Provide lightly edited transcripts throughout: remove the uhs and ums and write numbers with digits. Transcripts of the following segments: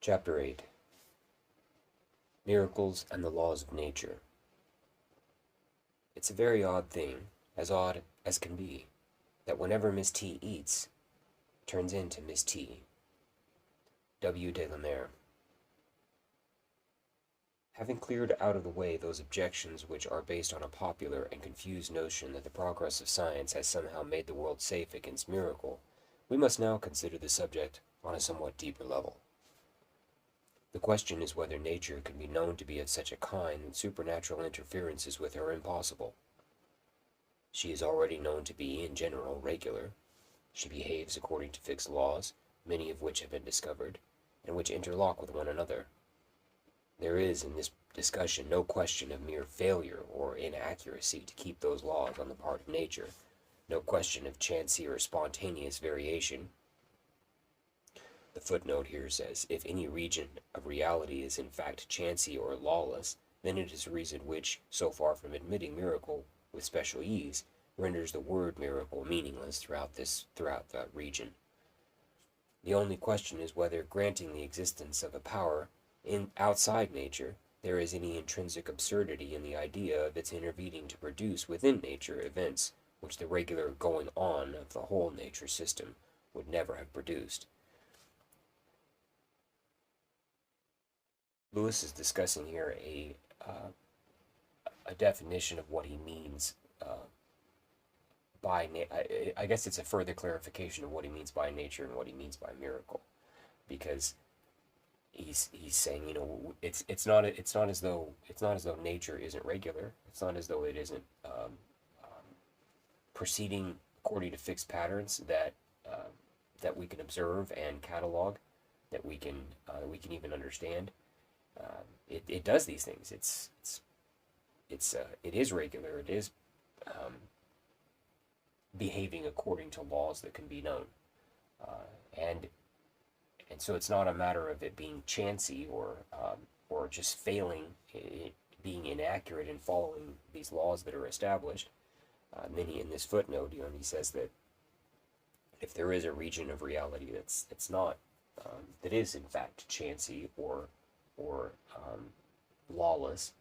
Chapter 8. Miracles and the Laws of Nature. It's a very odd thing, as odd as can be, that whenever Miss T eats, turns into Miss T. W. de la Mare. Having cleared out of the way those objections which are based on a popular and confused notion that the progress of science has somehow made the world safe against miracle, we must now consider the subject on a somewhat deeper level. The question is whether nature can be known to be of such a kind that supernatural interferences with her are impossible. She is already known to be, in general, regular. She behaves according to fixed laws, many of which have been discovered, and which interlock with one another. There is, in this discussion, no question of mere failure or inaccuracy to keep those laws on the part of nature, no question of chancy or spontaneous variation. The footnote here says, if any region of reality is in fact chancy or lawless, then it is a reason which, so far from admitting miracle with special ease, renders the word miracle meaningless throughout that region. The only question is whether, granting the existence of a power outside nature, there is any intrinsic absurdity in the idea of its intervening to produce within nature events which the regular going on of the whole nature system would never have produced. Lewis is discussing here a definition of what he means by I guess it's a further clarification of what he means by nature and what he means by miracle, because he's saying, it's not as though nature isn't regular. It's not as though it isn't proceeding according to fixed patterns that we can observe and catalog, that we can even understand. It does these things. It is regular. It is behaving according to laws that can be known, and so it's not a matter of it being chancy or just failing, being inaccurate in following these laws that are established. Then in this footnote, he says that if there is a region of reality that's not that is in fact chancy or lawless,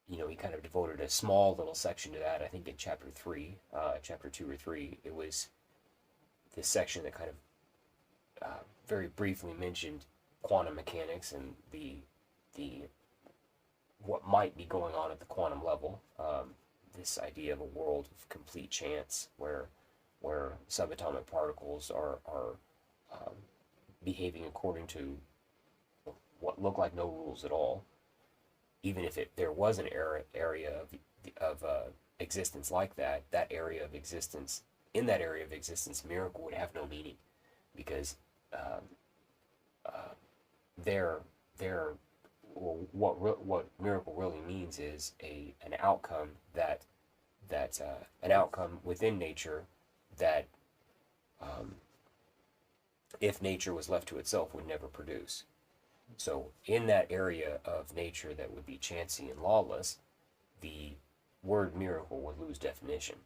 he kind of devoted a small little section to that. I think in chapter 2 or 3, it was this section that kind of very briefly mentioned quantum mechanics and the what might be going on at the quantum level. This idea of a world of complete chance, where subatomic particles are behaving according to what look like no rules at all. Even if there was an area of existence like that, in that area of existence, miracle would have no meaning, because what miracle really means is an outcome an outcome within nature that, if nature was left to itself, would never produce. So in that area of nature that would be chancy and lawless, the word miracle would lose definition.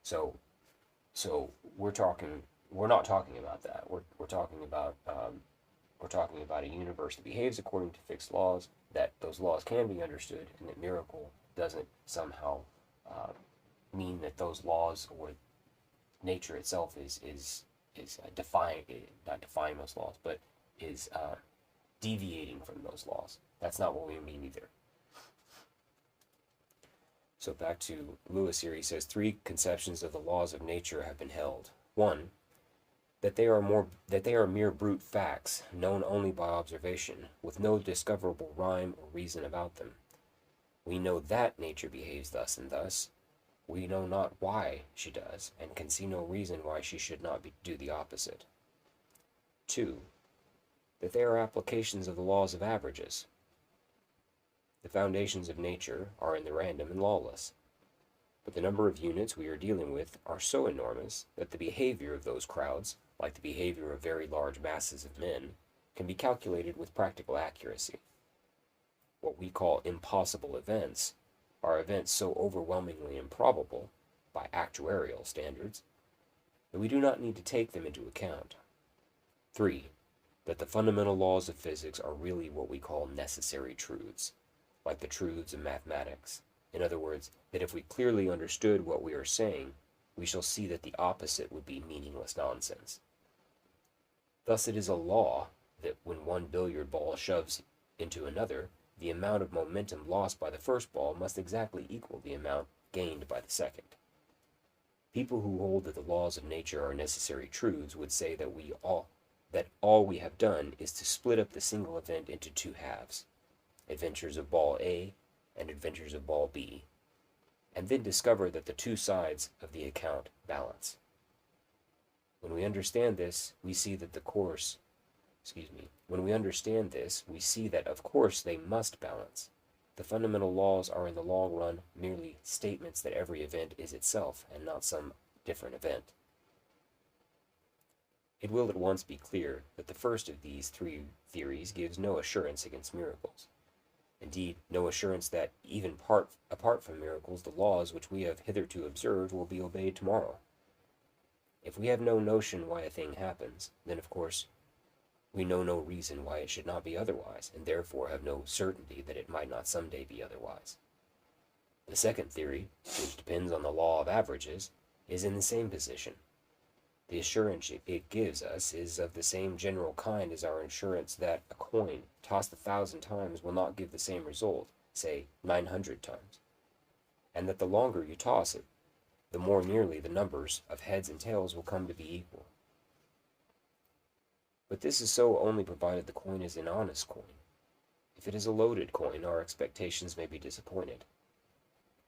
So we're not talking about that. We're talking about a universe that behaves according to fixed laws, that those laws can be understood, and that miracle doesn't somehow mean that those laws or nature itself is not defying those laws, but is deviating from those laws. That's not what we mean either. So back to Lewis here, he says 3 conceptions of the laws of nature have been held. 1, that they are mere brute facts, known only by observation, with no discoverable rhyme or reason about them. We know that nature behaves thus and thus. We know not why she does, and can see no reason why she should not do the opposite. 2, that they are applications of the laws of averages. The foundations of nature are in the random and lawless, but the number of units we are dealing with are so enormous that the behavior of those crowds, like the behavior of very large masses of men, can be calculated with practical accuracy. What we call impossible events are events so overwhelmingly improbable by actuarial standards that we do not need to take them into account. 3, that the fundamental laws of physics are really what we call necessary truths, like the truths of mathematics. In other words, that if we clearly understood what we are saying, we shall see that the opposite would be meaningless nonsense. Thus it is a law that when one billiard ball shoves into another, the amount of momentum lost by the first ball must exactly equal the amount gained by the second. People who hold that the laws of nature are necessary truths would say that all we have done is to split up the single event into two halves, adventures of ball A and adventures of ball B, and then discover that the two sides of the account balance. When we understand this, we see that when we understand this, we see that of course they must balance. The fundamental laws are in the long run merely statements that every event is itself and not some different event. It will at once be clear that the first of these three theories gives no assurance against miracles. Indeed, no assurance that, even apart from miracles, the laws which we have hitherto observed will be obeyed tomorrow. If we have no notion why a thing happens, then of course we know no reason why it should not be otherwise, and therefore have no certainty that it might not someday be otherwise. The second theory, which depends on the law of averages, is in the same position. The assurance it gives us is of the same general kind as our assurance that a coin tossed 1,000 times will not give the same result, say 900 times, and that the longer you toss it, the more nearly the numbers of heads and tails will come to be equal. But this is so only provided the coin is an honest coin. If it is a loaded coin, our expectations may be disappointed.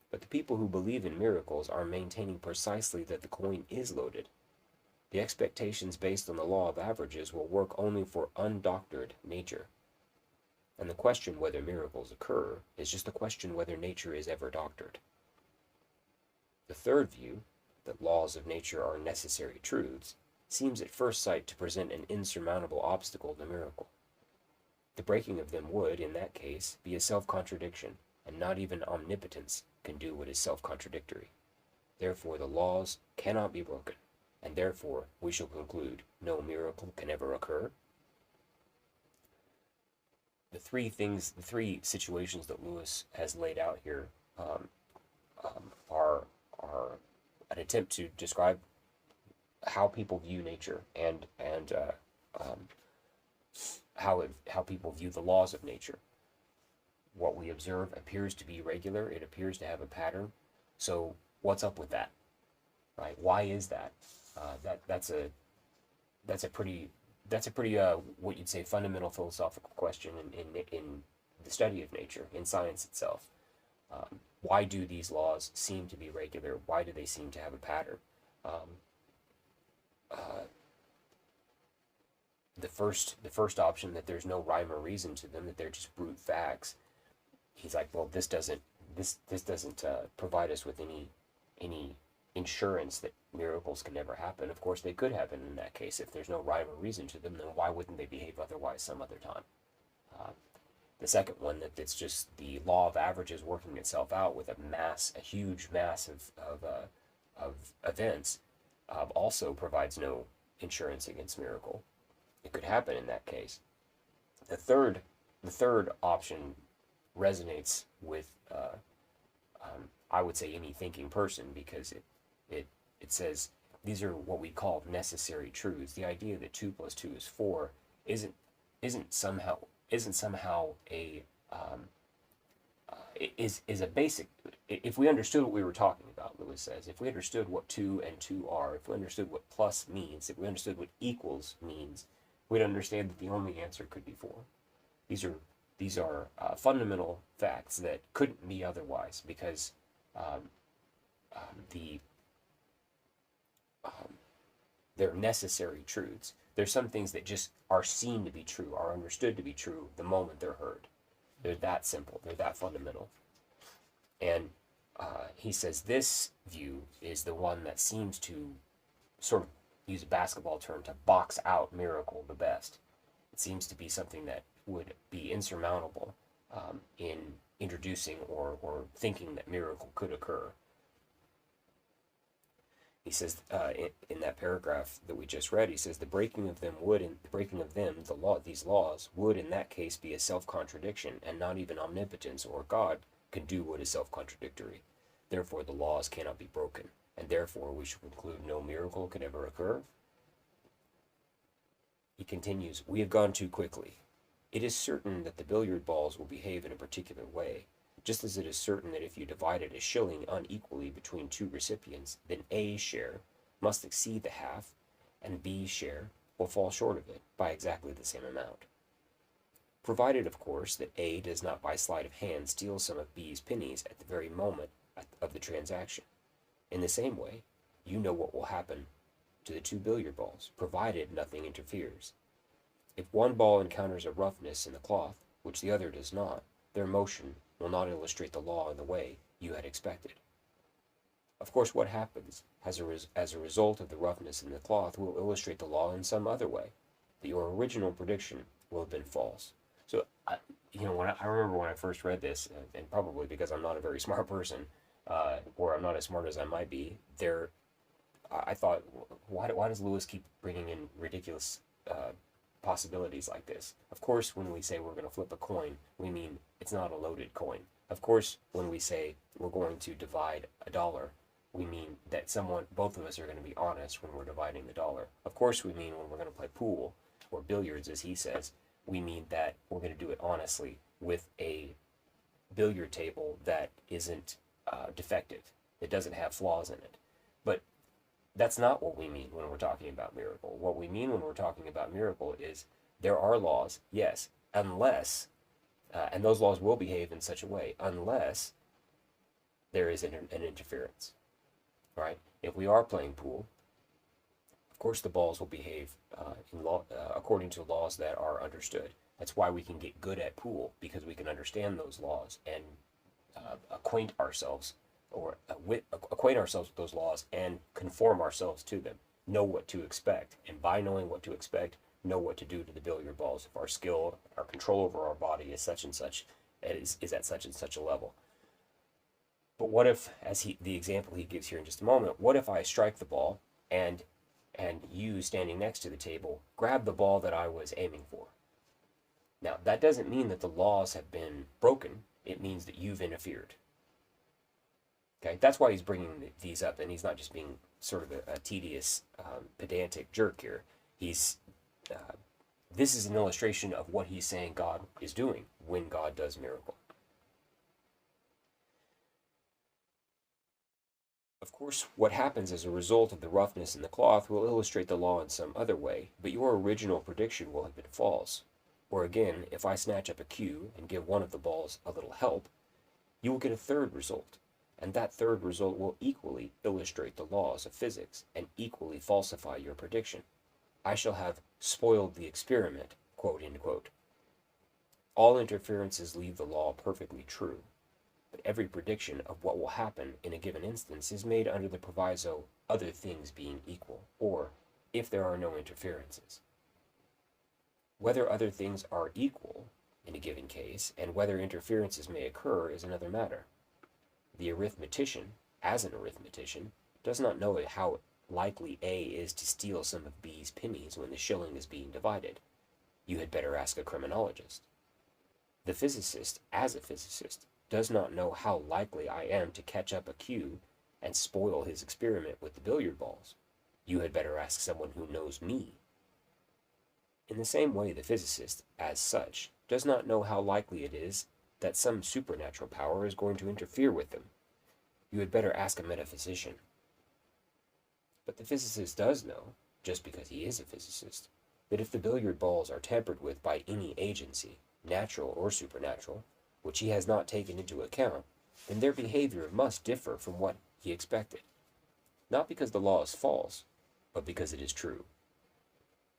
But the people who believe in miracles are maintaining precisely that the coin is loaded. The expectations based on the law of averages will work only for undoctored nature. And the question whether miracles occur is just a question whether nature is ever doctored. The third view, that laws of nature are necessary truths, seems at first sight to present an insurmountable obstacle to miracle. The breaking of them would, in that case, be a self-contradiction, and not even omnipotence can do what is self-contradictory. Therefore the laws cannot be broken, and therefore we shall conclude no miracle can ever occur. The three situations that Lewis has laid out here are an attempt to describe how people view nature and how people view the laws of nature. What we observe appears to be regular. It appears to have a pattern. So what's up with that? Right? Why is that? That's a pretty what you'd say fundamental philosophical question in the study of nature, in science itself. Why do these laws seem to be regular? Why do they seem to have a pattern? The first option, that there's no rhyme or reason to them, that they're just brute facts. He's like, well, this doesn't provide us with any insurance that miracles can never happen. Of course, they could happen in that case. If there's no rhyme or reason to them, then why wouldn't they behave otherwise some other time? The second one, that it's just the law of averages working itself out with a huge mass of events, also provides no insurance against miracle. It could happen in that case. The third option resonates with I would say any thinking person, because it says these are what we call necessary truths. The idea that 2 + 2 is 4 isn't somehow a is a basic. If we understood what we were talking about, Lewis says, if we understood what 2 and 2 are, if we understood what plus means, if we understood what equals means, we'd understand that the only answer could be 4. These are fundamental facts that couldn't be otherwise, because they're necessary truths. There's some things that just are seen to be true, are understood to be true the moment they're heard. They're that simple. They're that fundamental. And he says this view is the one that seems to sort of, use a basketball term, to box out miracle the best. It seems to be something that would be insurmountable in introducing or thinking that miracle could occur. He says in that paragraph that we just read, he says the breaking of them would, in the breaking of them, these laws would in that case be a self-contradiction, and not even omnipotence or God can do what is self-contradictory. Therefore, the laws cannot be broken, and therefore we should conclude no miracle could ever occur. He continues, we have gone too quickly. It is certain that the billiard balls will behave in a particular way, just as it is certain that if you divided a shilling unequally between two recipients, then A's share must exceed the half, and B's share will fall short of it by exactly the same amount. Provided, of course, that A does not by sleight of hand steal some of B's pennies at the very moment of the transaction. In the same way, you know what will happen to the two billiard balls, provided nothing interferes. If one ball encounters a roughness in the cloth, which the other does not, their motion will not illustrate the law in the way you had expected. Of course, what happens as a result of the roughness in the cloth will illustrate the law in some other way, but your original prediction will have been false. So, I remember when I first read this, and probably because I'm not a very smart person, or I'm not as smart as I might be, I thought, why does Lewis keep bringing in ridiculous possibilities like this? Of course, when we say we're going to flip a coin, we mean it's not a loaded coin. Of course, when we say we're going to divide a dollar, we mean that both of us are going to be honest when we're dividing the dollar. Of course, we mean when we're going to play pool or billiards, as he says, we mean that we're going to do it honestly with a billiard table that isn't defective. It doesn't have flaws in it. But that's not what we mean when we're talking about miracle. What we mean when we're talking about miracle is there are laws, yes, unless, and those laws will behave in such a way, unless there is an interference, right? If we are playing pool, of course the balls will behave according to laws that are understood. That's why we can get good at pool, because we can understand those laws and acquaint ourselves with those laws and conform ourselves to them, know what to expect, and by knowing what to expect, know what to do to the billiard balls if our skill, our control over our body is such and such, is at such and such a level. But what if, the example he gives here in just a moment, what if I strike the ball and you standing next to the table grab the ball that I was aiming for? Now, that doesn't mean that the laws have been broken. It means that you've interfered. Okay, that's why he's bringing these up, and he's not just being sort of a tedious, pedantic jerk here. This is an illustration of what he's saying God is doing when God does miracle. Of course, what happens as a result of the roughness in the cloth will illustrate the law in some other way, but your original prediction will have been false. Or again, if I snatch up a cue and give one of the balls a little help, you will get a third result, and that third result will equally illustrate the laws of physics and equally falsify your prediction. I shall have spoiled the experiment, quote, end quote. All interferences leave the law perfectly true, but every prediction of what will happen in a given instance is made under the proviso other things being equal, or if there are no interferences. Whether other things are equal in a given case, and whether interferences may occur, is another matter. The arithmetician, as an arithmetician, does not know how likely A is to steal some of B's pennies when the shilling is being divided. You had better ask a criminologist. The physicist, as a physicist, does not know how likely I am to catch up a cue and spoil his experiment with the billiard balls. You had better ask someone who knows me. In the same way, the physicist, as such, does not know how likely it is that some supernatural power is going to interfere with them. You had better ask a metaphysician. But the physicist does know, just because he is a physicist, that if the billiard balls are tampered with by any agency, natural or supernatural, which he has not taken into account, then their behavior must differ from what he expected. Not because the law is false, but because it is true.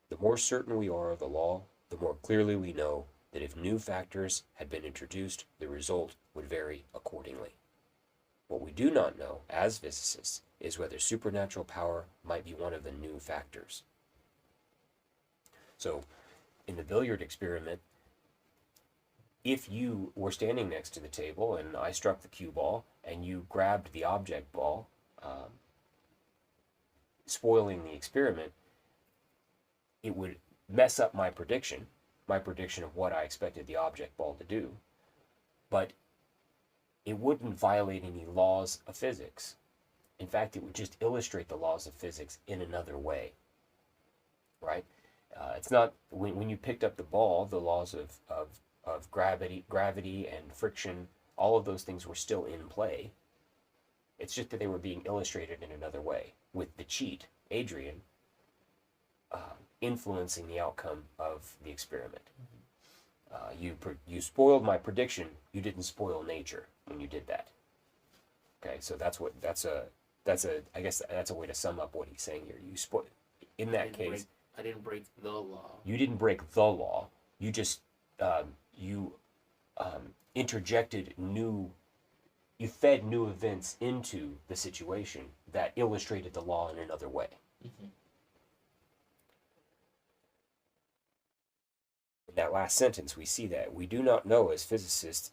The more certain we are of the law, the more clearly we know that if new factors had been introduced, the result would vary accordingly. What we do not know, as physicists, is whether supernatural power might be one of the new factors. So, in the billiard experiment, if you were standing next to the table and I struck the cue ball and you grabbed the object ball, spoiling the experiment, it would mess up my prediction of what I expected the object ball to do, but it wouldn't violate any laws of physics. In fact, it would just illustrate the laws of physics in another way, right? It's not, when you picked up the ball, the laws of gravity and friction, all of those things were still in play. It's just that they were being illustrated in another way, with the cheat, Adrian, influencing the outcome of the experiment. You spoiled my prediction. You didn't spoil nature when you did that. Okay, so I guess that's a way to sum up what he's saying here. In that case, I didn't break the law. You didn't break the law. You just interjected you fed new events into the situation that illustrated the law in another way. Mm-hmm. In that last sentence, we see that we do not know as physicists.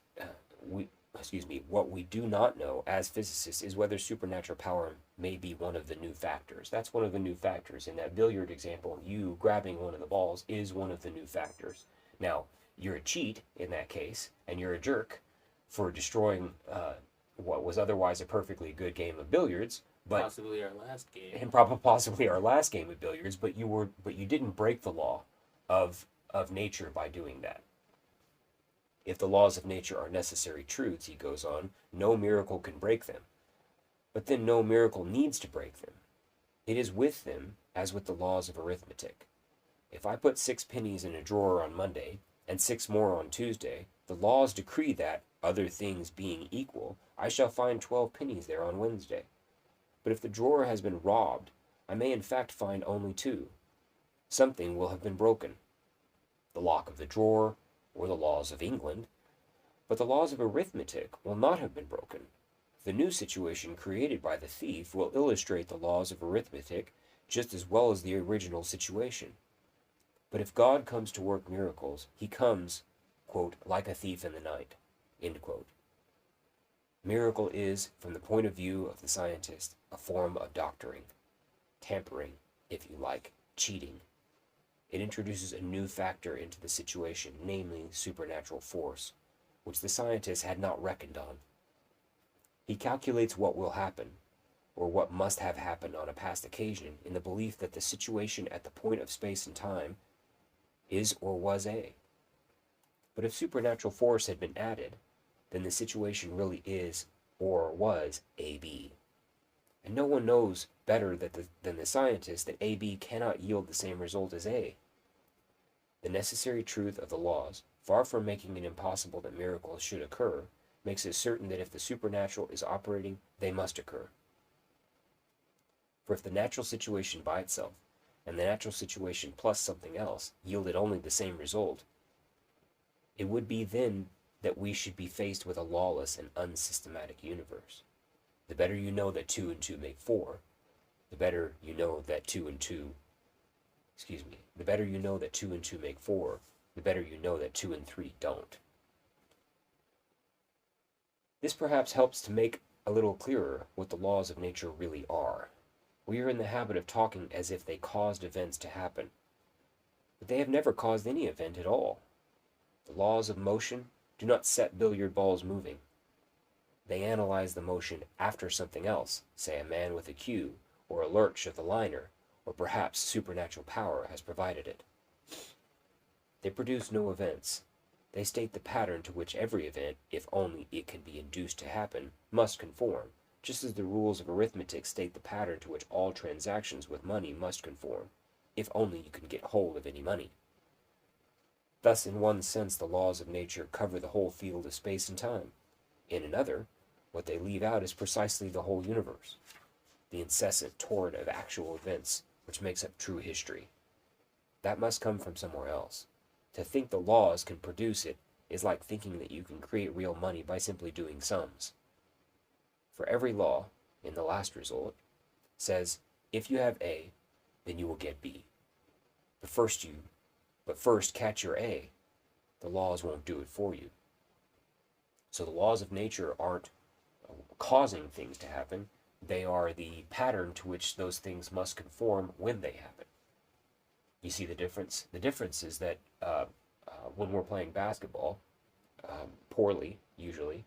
What we do not know as physicists is whether supernatural power may be one of the new factors. That's one of the new factors. In that billiard example, you grabbing one of the balls is one of the new factors. Now, you're a cheat in that case, and you're a jerk for destroying what was otherwise a perfectly good game of billiards. But possibly our last game. And possibly our last game of billiards, but you didn't break the law of nature by doing that. If the laws of nature are necessary truths, he goes on, no miracle can break them. But then no miracle needs to break them. It is with them as with the laws of arithmetic. If I put 6 pennies in a drawer on Monday and 6 more on Tuesday, the laws decree that, other things being equal, I shall find 12 pennies there on Wednesday. But if the drawer has been robbed, I may in fact find only 2. Something will have been broken. The lock of the drawer, or the laws of England, but the laws of arithmetic will not have been broken. The new situation created by the thief will illustrate the laws of arithmetic just as well as the original situation. But if God comes to work miracles, he comes, quote, like a thief in the night, end quote. Miracle is, from the point of view of the scientist, a form of doctoring, tampering, if you like, cheating. It introduces a new factor into the situation, namely supernatural force, which the scientist had not reckoned on. He calculates what will happen, or what must have happened on a past occasion, in the belief that the situation at the point of space and time is or was A. But if supernatural force had been added, then the situation really is or was AB. And no one knows better than the scientist that AB cannot yield the same result as A. The necessary truth of the laws, far from making it impossible that miracles should occur, makes it certain that if the supernatural is operating, they must occur. For if the natural situation by itself, and the natural situation plus something else, yielded only the same result, it would be then that we should be faced with a lawless and unsystematic universe. The better you know that 2 and 2 make 4, the better you know that 2 and 2 the better you know that 2 and 2 make 4, the better you know that 2 and 3 don't. This perhaps helps to make a little clearer what the laws of nature really are. We are in the habit of talking as if they caused events to happen, but they have never caused any event at all. The laws of motion do not set billiard balls moving. They analyze the motion after something else, say a man with a cue, or a lurch of the liner, or perhaps supernatural power has provided it. They produce no events. They state the pattern to which every event, if only it can be induced to happen, must conform, just as the rules of arithmetic state the pattern to which all transactions with money must conform, if only you can get hold of any money. Thus, in one sense, the laws of nature cover the whole field of space and time. In another, what they leave out is precisely the whole universe, the incessant torrent of actual events which makes up true history. That must come from somewhere else. To think the laws can produce it is like thinking that you can create real money by simply doing sums. For every law, in the last result, says, if you have A, then you will get B. But first catch your A. The laws won't do it for you. So the laws of nature aren't causing things to happen. they are the pattern to which those things must conform when they happen. You see the difference? The difference is that when we're playing basketball, poorly usually,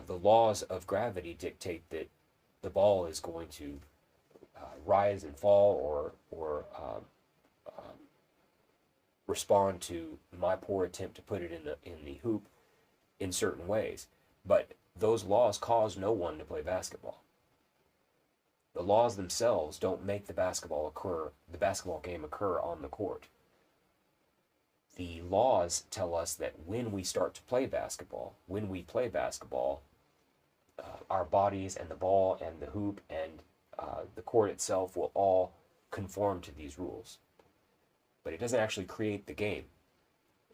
the laws of gravity dictate that the ball is going to rise and fall or respond to my poor attempt to put it in the hoop in certain ways. But those laws cause no one to play basketball. The laws themselves don't make the basketball game occur on the court. The laws tell us that when we start to play basketball, our bodies and the ball and the hoop and the court itself will all conform to these rules. But it doesn't actually create the game.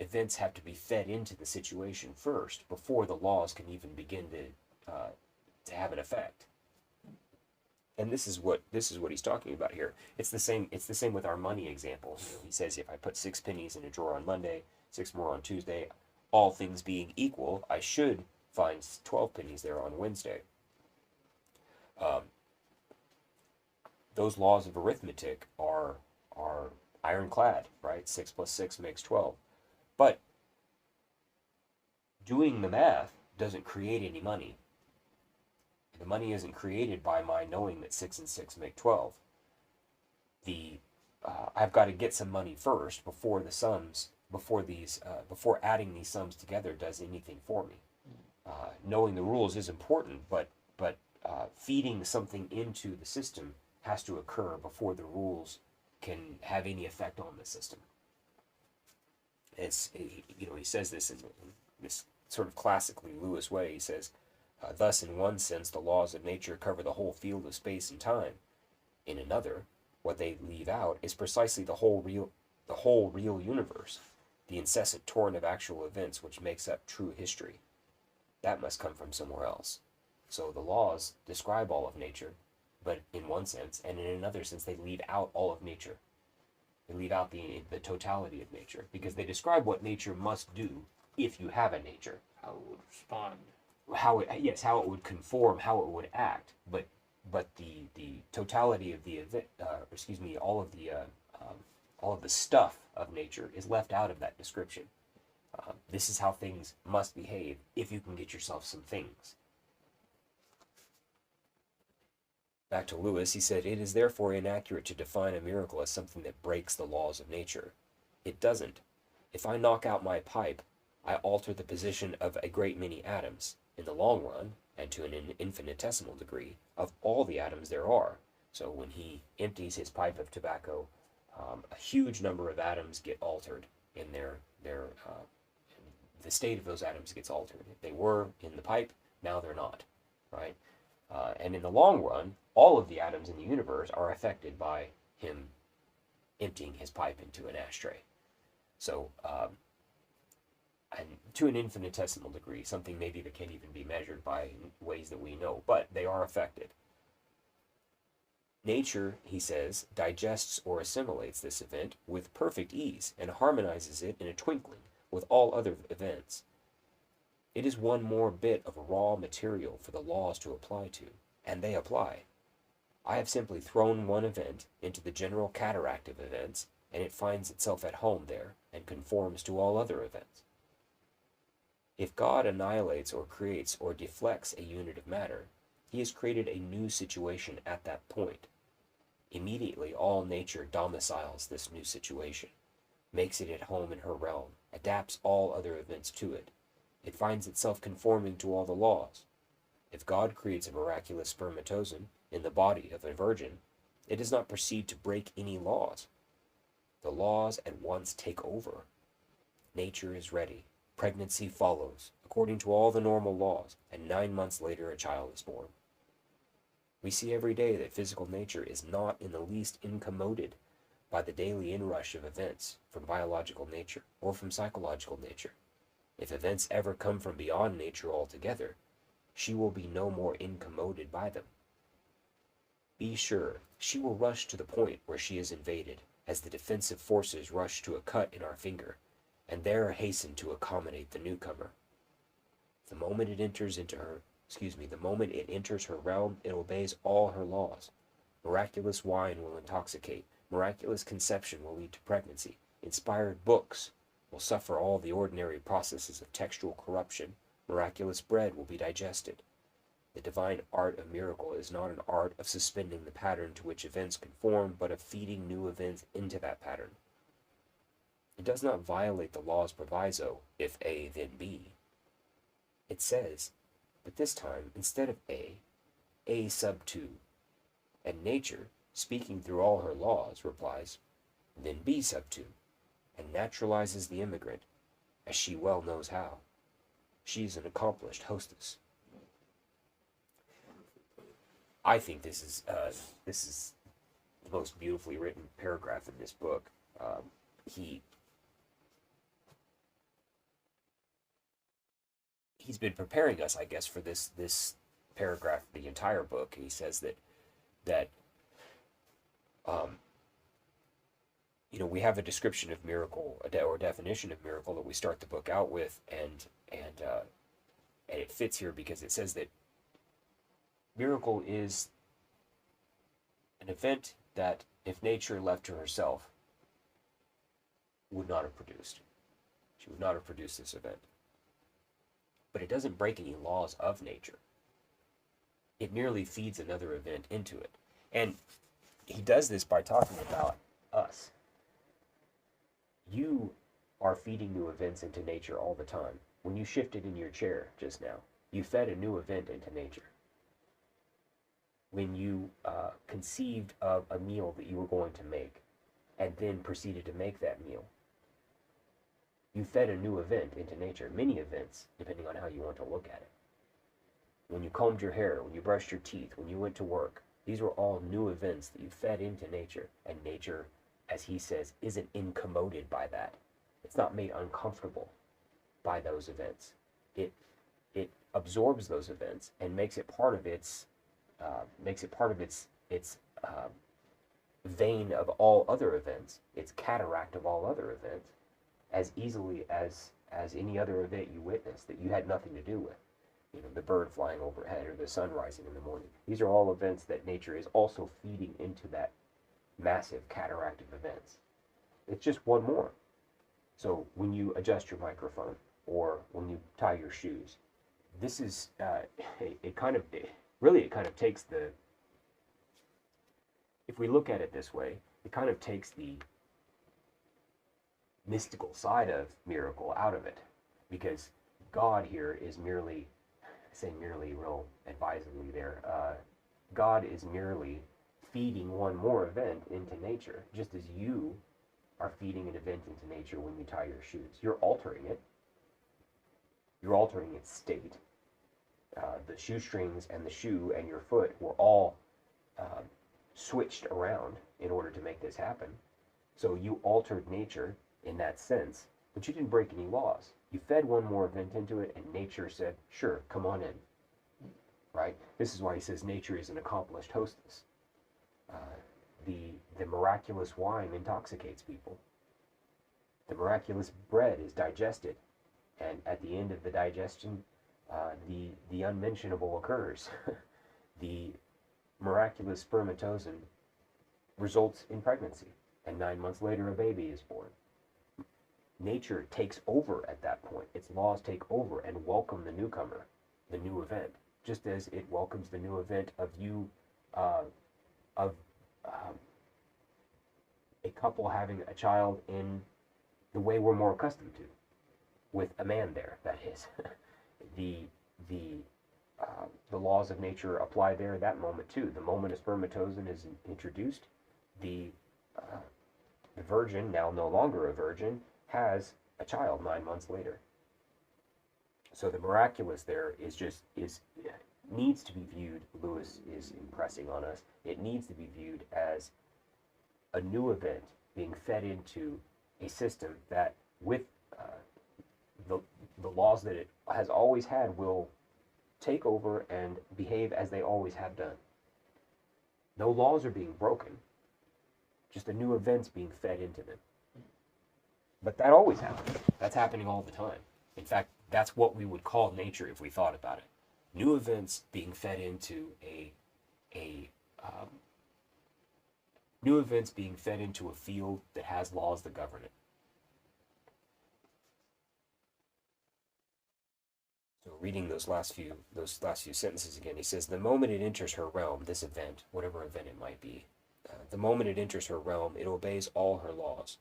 Events have to be fed into the situation first before the laws can even begin to have an effect. And this is what he's talking about here. It's the same with our money example. You know, he says if I put 6 pennies in a drawer on Monday, 6 more on Tuesday, all things being equal, I should find 12 pennies there on Wednesday. Those laws of arithmetic are ironclad, right? 6 plus 6 makes 12. But doing the math doesn't create any money. The money isn't created by my knowing that 6 and 6 make 12. I've got to get some money first before adding these sums together does anything for me. Knowing the rules is important, but feeding something into the system has to occur before the rules can have any effect on the system. He says this in this sort of classically Lewis way. He says, thus, in one sense, the laws of nature cover the whole field of space and time. In another, what they leave out is precisely the whole real universe, the incessant torrent of actual events which makes up true history. That must come from somewhere else. So the laws describe all of nature, but in one sense, and in another sense, they leave out all of nature. They leave out the totality of nature, because they describe what nature must do if you have a nature. How it would respond. How it would conform, how it would act, but the totality of the event, all of the stuff of nature is left out of that description. This is how things must behave if you can get yourself some things. Back to Lewis, he said, it is therefore inaccurate to define a miracle as something that breaks the laws of nature. It doesn't. If I knock out my pipe, I alter the position of a great many atoms, in the long run, and to an infinitesimal degree, of all the atoms there are. So when he empties his pipe of tobacco, a huge number of atoms get altered in the state of those atoms gets altered. If they were in the pipe, now they're not, right? And in the long run, all of the atoms in the universe are affected by him emptying his pipe into an ashtray. So, and to an infinitesimal degree, something maybe that can't even be measured by ways that we know, but they are affected. Nature, he says, digests or assimilates this event with perfect ease and harmonizes it in a twinkling with all other events. It is one more bit of raw material for the laws to apply to, and they apply. I have simply thrown one event into the general cataract of events, and it finds itself at home there and conforms to all other events. If God annihilates or creates or deflects a unit of matter, he has created a new situation at that point. Immediately all nature domiciles this new situation, makes it at home in her realm, adapts all other events to it. It finds itself conforming to all the laws. If God creates a miraculous spermatozoon in the body of a virgin, it does not proceed to break any laws. The laws at once take over. Nature is ready. Pregnancy follows, according to all the normal laws, and 9 months later a child is born. We see every day that physical nature is not in the least incommoded by the daily inrush of events from biological nature or from psychological nature. If events ever come from beyond nature altogether, she will be no more incommoded by them. Be sure, she will rush to the point where she is invaded, as the defensive forces rush to a cut in our finger, and there hasten to accommodate the newcomer. The moment it enters into her, the moment it enters her realm, it obeys all her laws. Miraculous wine will intoxicate. Miraculous conception will lead to pregnancy. Inspired books will suffer all the ordinary processes of textual corruption. Miraculous bread will be digested. The divine art of miracle is not an art of suspending the pattern to which events conform, but of feeding new events into that pattern. It does not violate the law's proviso, if A, then B. It says, but this time, instead of A sub 2. And nature, speaking through all her laws, replies, then B sub 2, and naturalizes the immigrant, as she well knows how. She is an accomplished hostess. I think this is the most beautifully written paragraph in this book. He's been preparing us, I guess, for this paragraph, the entire book. He says that we have a description of miracle, or a definition of miracle that we start the book out with, and it fits here because it says that miracle is an event that, if nature left to herself, would not have produced. She would not have produced this event. But it doesn't break any laws of nature. It merely feeds another event into it. And he does this by talking about us. You are feeding new events into nature all the time. When you shifted in your chair just now, you fed a new event into nature. When you conceived of a meal that you were going to make and then proceeded to make that meal, you fed a new event into nature. Many events, depending on how you want to look at it. When you combed your hair, when you brushed your teeth, when you went to work, these were all new events that you fed into nature. And nature, as he says, isn't incommoded by that. It's not made uncomfortable by those events. It absorbs those events and makes it part of its vein of all other events, its cataract of all other events, as easily as any other event you witnessed that you had nothing to do with. The bird flying overhead or the sun rising in the morning. These are all events that nature is also feeding into that massive cataract of events. It's just one more. So when you adjust your microphone or when you tie your shoes, this is, it kind of takes the, if we look at it this way, it kind of takes the mystical side of miracle out of it, because God here is merely, I say merely real advisedly there, God is merely feeding one more event into nature, just as you are feeding an event into nature when you tie your shoes. You're altering it. You're altering its state. The shoestrings and the shoe and your foot were all switched around in order to make this happen. So you altered nature in that sense, but you didn't break any laws. You fed one more event into it, and nature said, sure, come on in. Right? This is why he says nature is an accomplished hostess. The miraculous wine intoxicates people. The miraculous bread is digested, and at the end of the digestion, the unmentionable occurs. The miraculous spermatozoon results in pregnancy, and 9 months later a baby is born. Nature takes over at that point. Its laws take over and welcome the newcomer, the new event, just as it welcomes the new event of you, a couple having a child in the way we're more accustomed to, with a man there, that is. The laws of nature apply there at that moment too. The moment a spermatozoon is introduced, the virgin, now no longer a virgin, has a child 9 months later. So the miraculous there needs to be viewed, Lewis is impressing on us, it needs to be viewed as a new event being fed into a system that, with the laws that it has always had, will take over and behave as they always have done. No laws are being broken, just a new event's being fed into them. But that always happens. That's happening all the time. In fact, that's what we would call nature if we thought about it. new events being fed into a new events being fed into a field that has laws that govern it. So reading those last few sentences again, he says, the moment it enters her realm, this event, whatever event it might be, the moment it enters her realm, it obeys all her laws.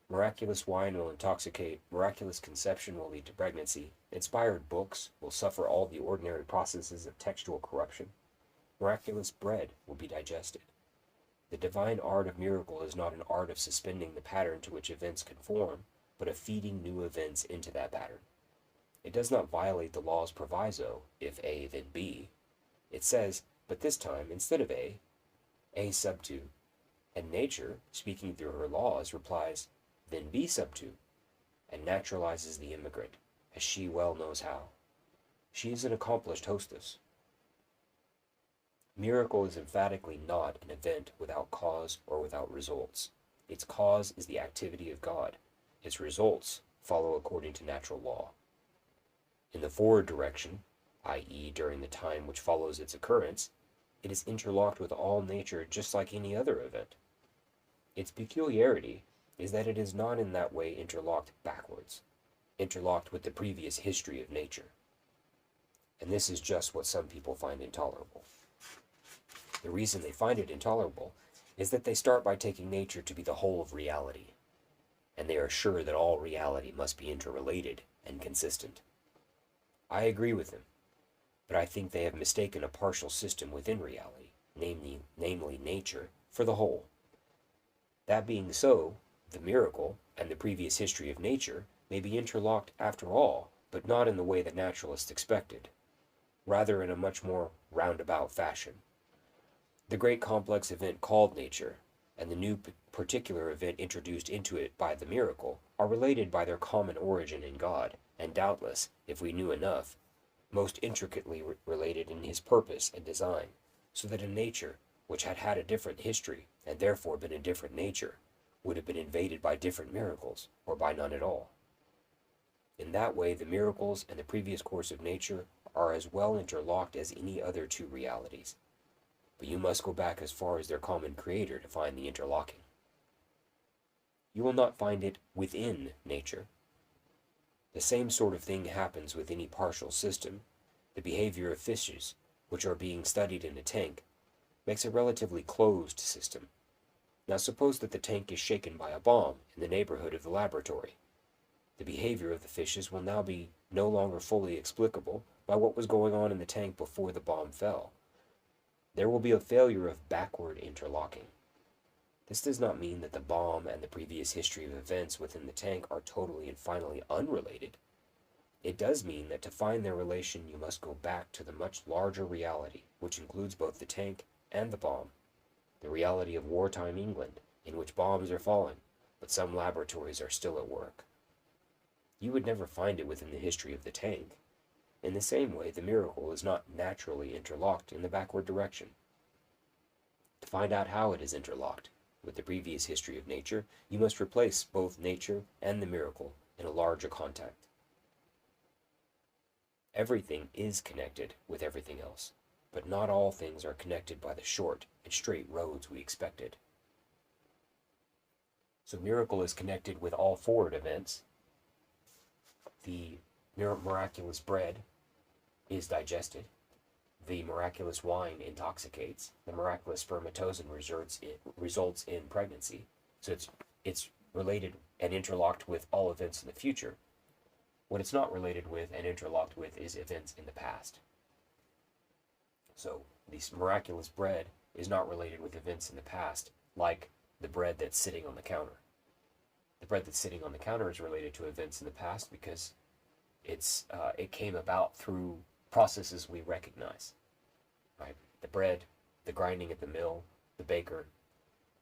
Miraculous wine will intoxicate, miraculous conception will lead to pregnancy, inspired books will suffer all the ordinary processes of textual corruption, miraculous bread will be digested. The divine art of miracle is not an art of suspending the pattern to which events conform, but of feeding new events into that pattern. It does not violate the law's proviso, if A, then B. It says, but this time, instead of A sub 2. And nature, speaking through her laws, replies, then B sub 2, and naturalizes the immigrant, as she well knows how. She is an accomplished hostess. Miracle is emphatically not an event without cause or without results. Its cause is the activity of God. Its results follow according to natural law. In the forward direction, i.e., during the time which follows its occurrence, it is interlocked with all nature just like any other event. Its peculiarity is that it is not in that way interlocked backwards, interlocked with the previous history of nature. And this is just what some people find intolerable. The reason they find it intolerable is that they start by taking nature to be the whole of reality, and they are sure that all reality must be interrelated and consistent. I agree with them, but I think they have mistaken a partial system within reality, namely nature, for the whole. That being so, the miracle and the previous history of nature may be interlocked after all, but not in the way that naturalists expected, rather in a much more roundabout fashion. The great complex event called nature, and the new particular event introduced into it by the miracle, are related by their common origin in God, and doubtless, if we knew enough, most intricately related in his purpose and design, so that a nature which had had a different history, and therefore been a different nature, would have been invaded by different miracles, or by none at all. In that way, the miracles and the previous course of nature are as well interlocked as any other two realities. But you must go back as far as their common creator to find the interlocking. You will not find it within nature. The same sort of thing happens with any partial system. The behavior of fishes, which are being studied in a tank, makes a relatively closed system. Now suppose that the tank is shaken by a bomb in the neighborhood of the laboratory. The behavior of the fishes will now be no longer fully explicable by what was going on in the tank before the bomb fell. There will be a failure of backward interlocking. This does not mean that the bomb and the previous history of events within the tank are totally and finally unrelated. It does mean that to find their relation you must go back to the much larger reality, which includes both the tank and the bomb. The reality of wartime England, in which bombs are falling, but some laboratories are still at work. You would never find it within the history of the tank. In the same way, the miracle is not naturally interlocked in the backward direction. To find out how it is interlocked with the previous history of nature, you must replace both nature and the miracle in a larger contact. Everything is connected with everything else, but not all things are connected by the short and straight roads we expected. So miracle is connected with all forward events. The miraculous bread is digested. The miraculous wine intoxicates. The miraculous spermatozoon results in pregnancy. So it's related and interlocked with all events in the future. What it's not related with and interlocked with is events in the past. So this miraculous bread is not related with events in the past, like the bread that's sitting on the counter. The bread that's sitting on the counter is related to events in the past because it came about through processes we recognize. Right? The bread, the grinding at the mill, the baker,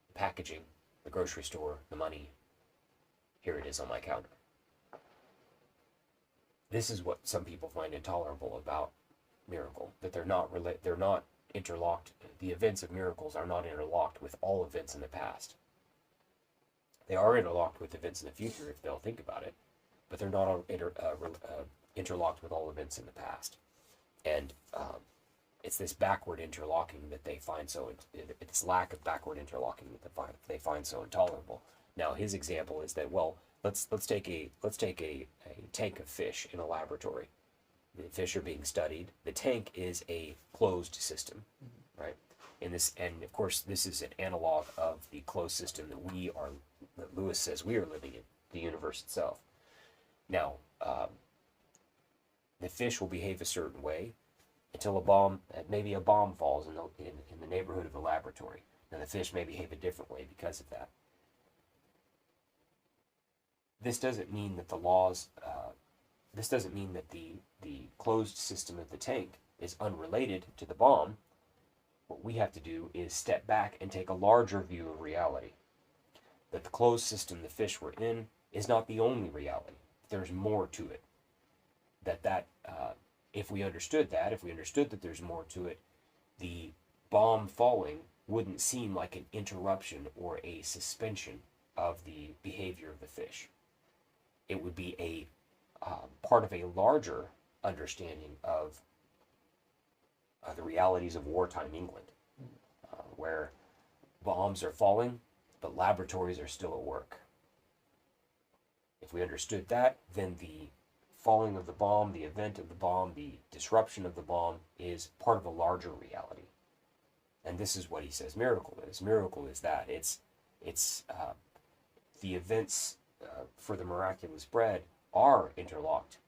the packaging, the grocery store, the money. Here it is on my counter. This is what some people find intolerable about miracle, that they're not interlocked. The events of miracles are not interlocked with all events in the past. They are interlocked with events in the future if they'll think about it, but they're not interlocked with all events in the past. And it's this backward interlocking that they find so, it's lack of backward interlocking that they find so intolerable. Now his example is that, well, let's take a tank of fish in a laboratory. The fish are being studied. The tank is a closed system, right? In this, and of course, this is an analog of the closed system that Lewis says we are living in, the universe itself. Now, the fish will behave a certain way until maybe a bomb falls in the neighborhood of the laboratory. Now the fish may behave a different way because of that. This doesn't mean that this doesn't mean that the closed system of the tank is unrelated to the bomb. What we have to do is step back and take a larger view of reality. That the closed system the fish were in is not the only reality. There's more to it. If we understood that there's more to it, the bomb falling wouldn't seem like an interruption or a suspension of the behavior of the fish. It would be a part of a larger understanding of the realities of wartime England, where bombs are falling, but laboratories are still at work. If we understood that, then the falling of the bomb, the event of the bomb, the disruption of the bomb is part of a larger reality. And this is what he says miracle is. Miracle is that it's the events for the miraculous bread are interlocked.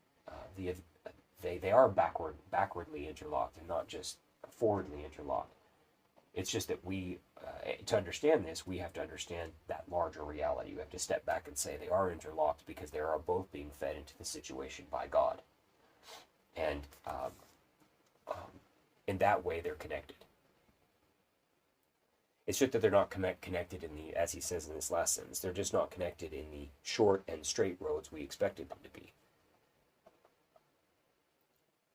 They are backwardly interlocked and not just forwardly interlocked. It's just that to understand this, we have to understand that larger reality. We have to step back and say they are interlocked because they are both being fed into the situation by God. And in that way, they're connected. It's just that they're not connected as he says in this last sentence, they're just not connected in the short and straight roads we expected them to be.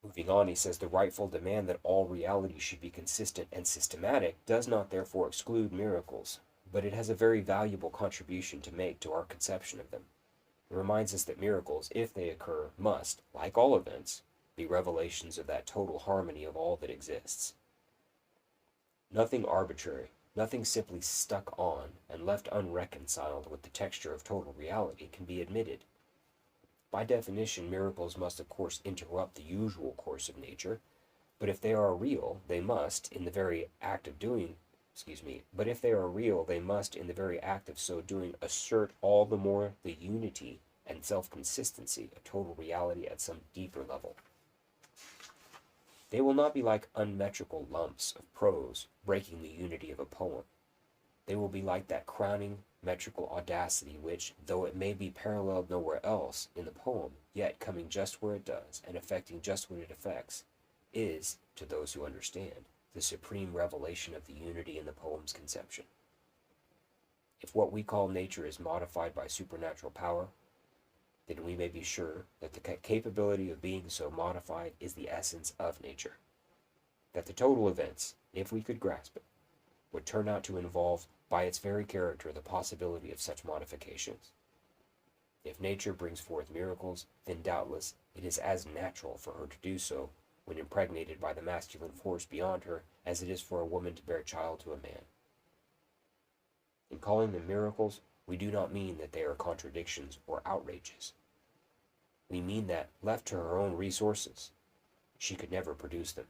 Moving on, he says, the rightful demand that all reality should be consistent and systematic does not therefore exclude miracles, but it has a very valuable contribution to make to our conception of them. It reminds us that miracles, if they occur, must, like all events, be revelations of that total harmony of all that exists. Nothing arbitrary, nothing simply stuck on and left unreconciled with the texture of total reality can be admitted. By definition, miracles must of course interrupt the usual course of nature, but if they are real, they must, in the very act of so doing, assert all the more the unity and self-consistency of total reality at some deeper level. They will not be like unmetrical lumps of prose breaking the unity of a poem. They will be like that crowning metrical audacity which, though it may be paralleled nowhere else in the poem, yet coming just where it does and affecting just what it affects, is, to those who understand, the supreme revelation of the unity in the poem's conception. If what we call nature is modified by supernatural power, then we may be sure that the capability of being so modified is the essence of nature. That the total events, if we could grasp it, would turn out to involve by its very character the possibility of such modifications. If nature brings forth miracles, then doubtless it is as natural for her to do so when impregnated by the masculine force beyond her as it is for a woman to bear child to a man. In calling them miracles, we do not mean that they are contradictions or outrages. We mean that, left to her own resources, she could never produce them.